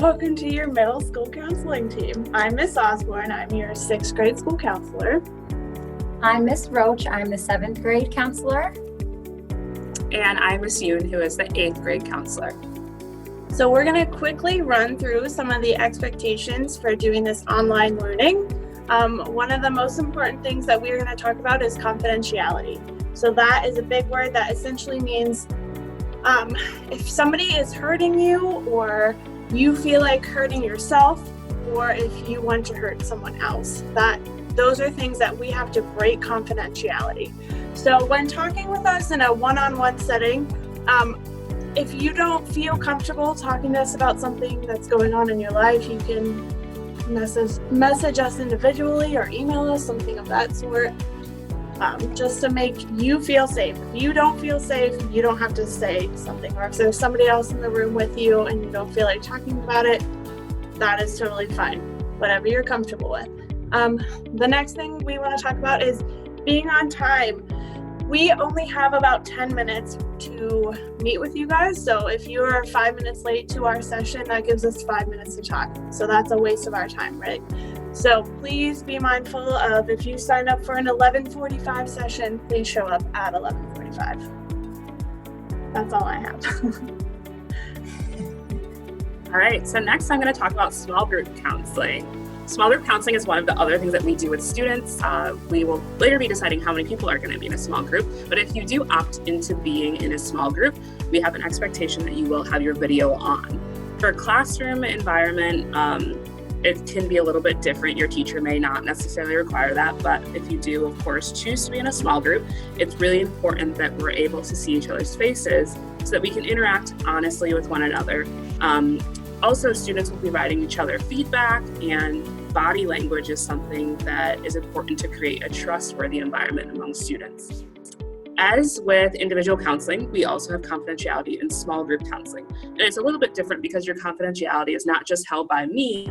Welcome to your middle school counseling team. I'm Miss Osborne. I'm your 6th grade school counselor. I'm Miss Roach. I'm the 7th grade counselor. And I'm Miss Yoon, who is the 8th grade counselor. So we're going to quickly run through some of the expectations for doing this online learning. One of the most important things that we're going to talk about is confidentiality. So that is a big word that essentially means if somebody is hurting you, or you feel like hurting yourself, or if you want to hurt someone else, those are things that we have to break confidentiality. So when talking with us in a one-on-one setting, if you don't feel comfortable talking to us about something that's going on in your life, you can message us individually or email us, something of that sort, just to make you feel safe. If you don't feel safe, you don't have to say something. Or if there's somebody else in the room with you and you don't feel like talking about it, that is totally fine. Whatever you're comfortable with. The next thing we want to talk about is being on time. We only have about 10 minutes to meet with you guys. So if you are 5 minutes late to our session, that gives us 5 minutes to talk. So that's a waste of our time, right? So please be mindful of, if you sign up for an 11:45 session, please show up at 11:45. That's all I have. All right, so next I'm going to talk about small group counseling. Small group counseling is one of the other things that we do with students. We will later be deciding how many people are going to be in a small group, but if you do opt into being in a small group, we have an expectation that you will have your video on. For a classroom environment, it can be a little bit different. Your teacher may not necessarily require that, but if you do, of course, choose to be in a small group, it's really important that we're able to see each other's faces so that we can interact honestly with one another. Also, students will be providing each other feedback, and body language is something that is important to create a trustworthy environment among students. As with individual counseling, we also have confidentiality in small group counseling. And it's a little bit different because your confidentiality is not just held by me,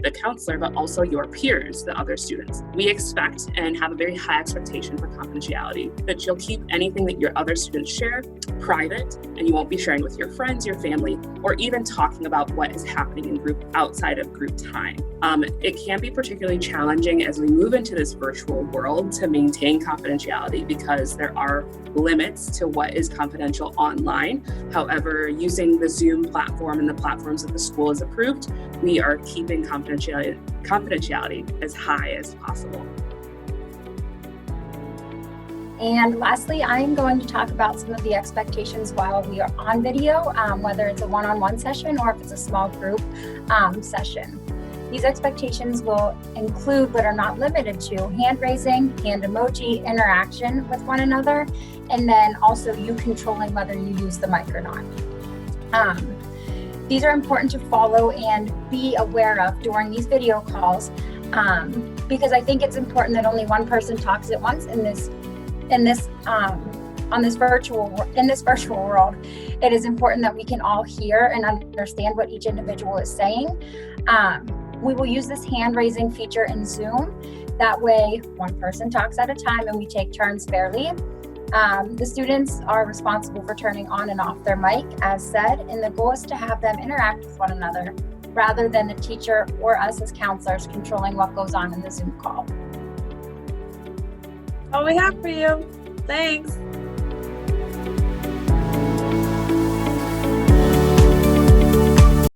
the counselor, but also your peers, the other students. We expect and have a very high expectation for confidentiality, that you'll keep anything that your other students share private, and you won't be sharing with your friends, your family, or even talking about what is happening in group outside of group time. It can be particularly challenging as we move into this virtual world to maintain confidentiality because there are limits to what is confidential online. However, using the Zoom platform and the platforms that the school has approved, we are keeping confidentiality as high as possible. And lastly, I'm going to talk about some of the expectations while we are on video, whether it's a one-on-one session or if it's a small group session. These expectations will include, but are not limited to, hand raising, hand emoji, interaction with one another, and then also you controlling whether you use the mic or not. These are important to follow and be aware of during these video calls, because I think it's important that only one person talks at once in this virtual world. It is important that we can all hear and understand what each individual is saying. We will use this hand raising feature in Zoom. That way, one person talks at a time and we take turns fairly. The students are responsible for turning on and off their mic, as said, and the goal is to have them interact with one another rather than the teacher or us as counselors controlling what goes on in the Zoom call. All we have for you. Thanks.